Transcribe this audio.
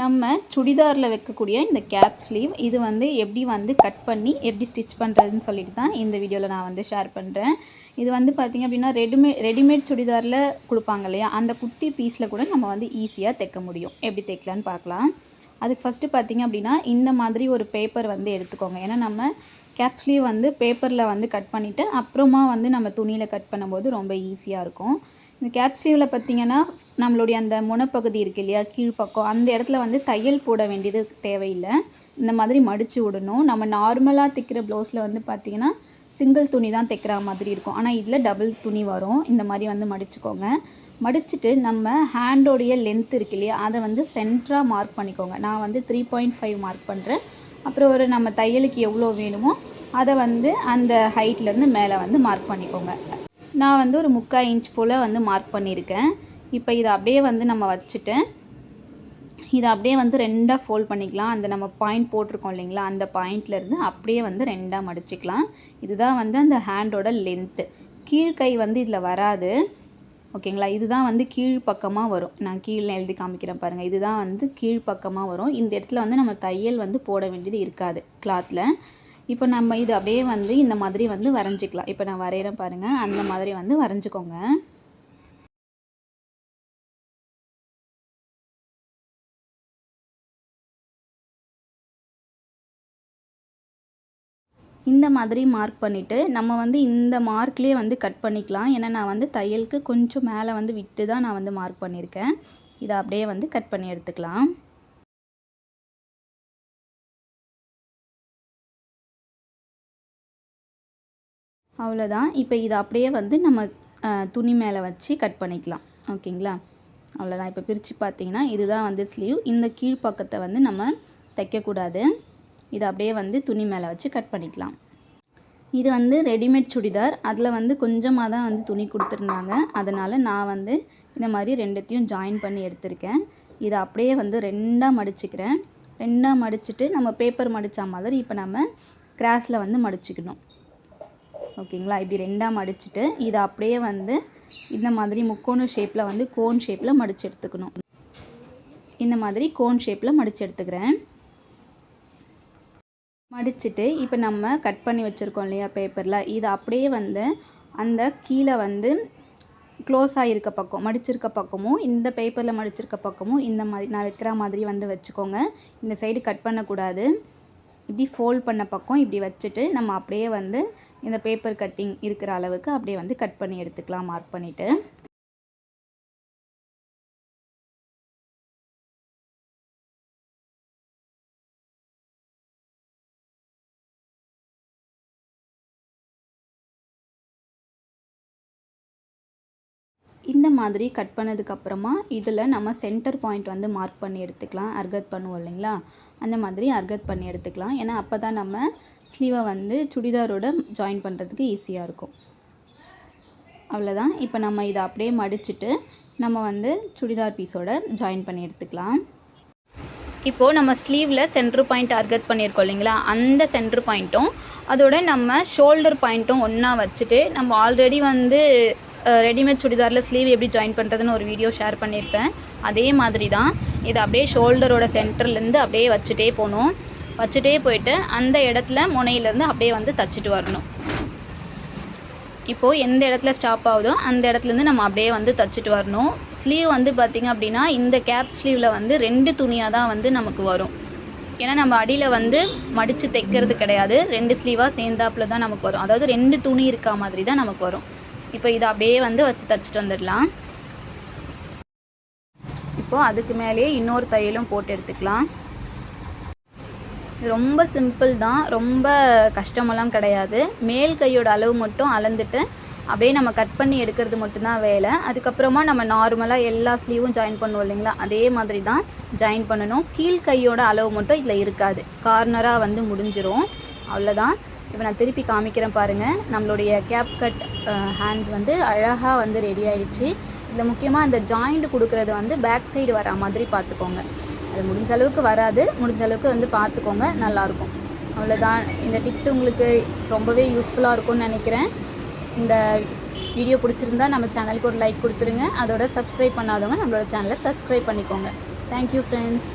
நம்ம சுடிதாரில் வைக்கக்கூடிய இந்த கேப் ஸ்லீவ் இது வந்து எப்படி வந்து கட் பண்ணி எப்படி ஸ்டிச் பண்ணுறதுன்னு சொல்லிட்டு தான் இந்த வீடியோவில் நான் வந்து ஷேர் பண்ணுறேன். இது வந்து பார்த்திங்க அப்படின்னா ரெடிமேட் சுடிதாரில் கொடுப்பாங்க இல்லையா, அந்த குட்டி பீஸில் கூட நம்ம வந்து ஈஸியாக தைக்க முடியும். எப்படி தைக்கலான்னு பார்க்கலாம். அதுக்கு ஃபஸ்ட்டு பார்த்திங்க அப்படின்னா இந்த மாதிரி ஒரு பேப்பர் வந்து எடுத்துக்கோங்க. ஏன்னா நம்ம கேப் ஸ்லீவ் வந்து பேப்பரில் வந்து கட் பண்ணிவிட்டு அப்புறமா வந்து நம்ம துணியில் கட் பண்ணும்போது ரொம்ப ஈஸியாக இருக்கும். இந்த கேப் ஸ்லீவில் பார்த்திங்கன்னா நம்மளுடைய அந்த முனைப்பகுதி இருக்குது இல்லையா, கீழ்ப்பக்கம் அந்த இடத்துல வந்து தையல் போட வேண்டியது தேவையில்லை. இந்த மாதிரி மடித்து விடணும். நம்ம நார்மலாக தைக்கிற ப்ளவுஸில் வந்து பார்த்திங்கன்னா சிங்கிள் துணி தான் தைக்கிற மாதிரி இருக்கும். ஆனால் இதில் டபுள் துணி வரும். இந்த மாதிரி வந்து மடிச்சுக்கோங்க. மடிச்சுட்டு நம்ம ஹேண்டோடைய லென்த் இருக்கு இல்லையா, அதை வந்து சென்டராக மார்க் பண்ணிக்கோங்க. நான் வந்து 3.5 மார்க் பண்ணுறேன். அப்புறம் ஒரு நம்ம தையலுக்கு எவ்வளோ வேணுமோ அதை வந்து அந்த ஹைட்லேருந்து மேலே வந்து மார்க் பண்ணிக்கோங்க. நான் வந்து ஒரு 3/4 இன்ச் போல் வந்து மார்க் பண்ணியிருக்கேன். இப்போ இதை அப்படியே வந்து நம்ம வச்சுட்டேன். இதை அப்படியே வந்து ரெண்டாக ஃபோல்ட் பண்ணிக்கலாம். அந்த நம்ம பாயிண்ட் போட்டிருக்கோம் இல்லைங்களா, அந்த பாயிண்ட்லேருந்து அப்படியே வந்து ரெண்டாக மடிச்சிக்கலாம். இதுதான் வந்து அந்த ஹேண்டோட லென்த்து. கீழ்கை வந்து இதில் வராது, ஓகேங்களா. இதுதான் வந்து கீழ்ப்பக்கமாக வரும். நான் கீழே எழுதி காமிக்கிறேன் பாருங்கள். இதுதான் வந்து கீழ்ப்பக்கமாக வரும். இந்த இடத்துல வந்து நம்ம தையல் வந்து போட வேண்டியது இருக்காது கிளாத்தில். இப்போ நம்ம இது அப்படியே வந்து இந்த மாதிரி வந்து வரைஞ்சிக்கலாம். இப்போ நான் வரைகிறேன் பாருங்கள். அந்த மாதிரி வந்து வரைஞ்சிக்கோங்க. இந்த மாதிரி மார்க் பண்ணிவிட்டு நம்ம வந்து இந்த மார்க்லேயே வந்து கட் பண்ணிக்கலாம். ஏன்னா நான் வந்து தையலுக்கு கொஞ்சம் மேலே வந்து விட்டு தான் நான் வந்து மார்க் பண்ணியிருக்கேன். இதை அப்படியே வந்து கட் பண்ணி எடுத்துக்கலாம். அவ்வளோதான். இப்போ இதை அப்படியே வந்து நம்ம துணி மேலே வச்சு கட் பண்ணிக்கலாம், ஓகேங்களா. அவ்வளோதான். இப்போ பிரித்து பார்த்தீங்கன்னா இதுதான் வந்து ஸ்லீவ். இந்த கீழ்ப்பக்கத்தை வந்து நம்ம தைக்கக்கூடாது. இதை அப்படியே வந்து துணி மேலே வச்சு கட் பண்ணிக்கலாம். இது வந்து ரெடிமேட் சுடிதார். அதில் வந்து கொஞ்சமாக தான் வந்து துணி கொடுத்துருந்தாங்க. அதனால் நான் வந்து இந்த மாதிரி ரெண்டுத்தையும் ஜாயின் பண்ணி எடுத்திருக்கேன். இதை அப்படியே வந்து ரெண்டாக மடிச்சுக்கிறேன். ரெண்டாக மடிச்சுட்டு நம்ம பேப்பர் மடித்தா மாதிரி இப்போ நம்ம கிராஸில் வந்து மடிச்சுக்கணும், ஓகேங்களா. இப்படி ரெண்டாக மடிச்சுட்டு இதை அப்படியே வந்து இந்த மாதிரி முக்கோண ஷேப்பில் வந்து கோன் ஷேப்பில் மடித்து எடுத்துக்கணும். இந்த மாதிரி கோன் ஷேப்பில் மடித்து எடுத்துக்கிறேன். மடிச்சுட்டு இப்போ நம்ம கட் பண்ணி வச்சுருக்கோம் இல்லையா பேப்பரில், இதை அப்படியே வந்து அந்த கீழே வந்து க்ளோஸ் ஆகிருக்க பக்கம் மடிச்சிருக்க பக்கமும் இந்த பேப்பரில் மடிச்சிருக்க பக்கமும் இந்த மாதிரி நான் வைக்கிற மாதிரி வந்து வச்சுக்கோங்க. இந்த சைடு கட் பண்ணக்கூடாது. இப்படி ஃபோல்ட் பண்ண பக்கம் இப்படி வச்சுட்டு நம்ம அப்படியே வந்து இந்த பேப்பர் கட்டிங் இருக்கிற அளவுக்கு அப்படியே வந்து கட் பண்ணி எடுத்துக்கலாம் மார்க் பண்ணிவிட்டு. இந்த மாதிரி கட் பண்ணதுக்கப்புறமா இதில் நம்ம சென்டர் பாயிண்ட் வந்து மார்க் பண்ணி எடுத்துக்கலாம். அர்கத் பண்ணுவோம் இல்லைங்களா, அந்த மாதிரி அர்கத் பண்ணி எடுத்துக்கலாம். ஏன்னா அப்போ தான் நம்ம ஸ்லீவை வந்து சுடிதாரோட ஜாயின் பண்ணுறதுக்கு ஈஸியாக இருக்கும். அவ்வளோதான். இப்போ நம்ம இதை அப்படியே மடிச்சுட்டு நம்ம வந்து சுடிதார் பீஸோட ஜாயின் பண்ணி எடுத்துக்கலாம். இப்போது நம்ம ஸ்லீவில் சென்ட்ரு பாயிண்ட் அர்கத் பண்ணியிருக்கோம் இல்லைங்களா, அந்த சென்ட்ரு பாயிண்ட்டும் அதோட நம்ம ஷோல்டர் பாயிண்ட்டும் ஒன்றா வச்சுட்டு, நம்ம ஆல்ரெடி வந்து ரெடிமேட் சுடிதாரில் ஸ்லீவ் எப்படி ஜாயின் பண்ணுறதுன்னு ஒரு வீடியோ ஷேர் பண்ணியிருப்பேன். அதே மாதிரி தான் இதை அப்படியே ஷோல்டரோட சென்டர்லேருந்து அப்படியே வச்சுட்டே போகணும். வச்சுட்டே போயிட்டு அந்த இடத்துல முனையிலேருந்து அப்படியே வந்து தச்சுட்டு வரணும். இப்போது எந்த இடத்துல ஸ்டாப் ஆகுதோ அந்த இடத்துலேருந்து நம்ம அப்படியே வந்து தச்சுட்டு வரணும். ஸ்லீவ் வந்து பார்த்திங்க அப்படின்னா இந்த கேப் ஸ்லீவில் வந்து 2 துணியாக தான் வந்து நமக்கு வரும். ஏன்னா நம்ம அடியில் வந்து மடித்து தைக்கிறது கிடையாது, 2 ஸ்லீவாக சேர்ந்தாப்பில் தான் நமக்கு வரும். அதாவது 2 துணி இருக்கா மாதிரி தான் நமக்கு வரும். இப்போ இதை அப்படியே வந்து வச்சு தைச்சிட்டு வந்துடலாம். இப்போது அதுக்கு மேலேயே இன்னொரு தையலும் போட்டு எடுத்துக்கலாம். ரொம்ப சிம்பிள் தான், ரொம்ப கஷ்டமெல்லாம் கிடையாது. மேல் கையோட அளவு மட்டும் அளந்துட்டு அப்படியே நம்ம கட் பண்ணி எடுக்கிறது மட்டும்தான் வேலை. அதுக்கப்புறமா நம்ம நார்மலாக எல்லா ஸ்லீவும் ஜாயின் பண்ணுவோம் இல்லைங்களா, அதே மாதிரி தான் ஜாயின் பண்ணணும். கீழ் கையோட அளவு மட்டும் இதில் இருக்காது, கார்னராக வந்து முடிஞ்சிரும். அவ்வளோதான். இப்போ நான் திருப்பி காமிக்கிறேன் பாருங்கள். நம்மளுடைய கேப் கட் ஹேண்ட் வந்து அழகாக வந்து ரெடி ஆகிடுச்சு. இதில் முக்கியமாக இந்த ஜாயிண்ட் கொடுக்குறது வந்து பேக் சைடு வரா மாதிரி பார்த்துக்கோங்க. அது முடிஞ்ச அளவுக்கு வராது, முடிஞ்ச அளவுக்கு வந்து பார்த்துக்கோங்க, நல்லாயிருக்கும். அவ்வளோதான். இந்த டிப்ஸ் உங்களுக்கு ரொம்பவே யூஸ்ஃபுல்லாக இருக்கும்னு நினைக்கிறேன். இந்த வீடியோ பிடிச்சிருந்தா நம்ம சேனலுக்கு ஒரு லைக் கொடுத்துருங்க. அதோட சப்ஸ்கிரைப் பண்ணாதவங்க நம்மளோட சேனலை சப்ஸ்கிரைப் பண்ணிக்கோங்க. Thank you friends.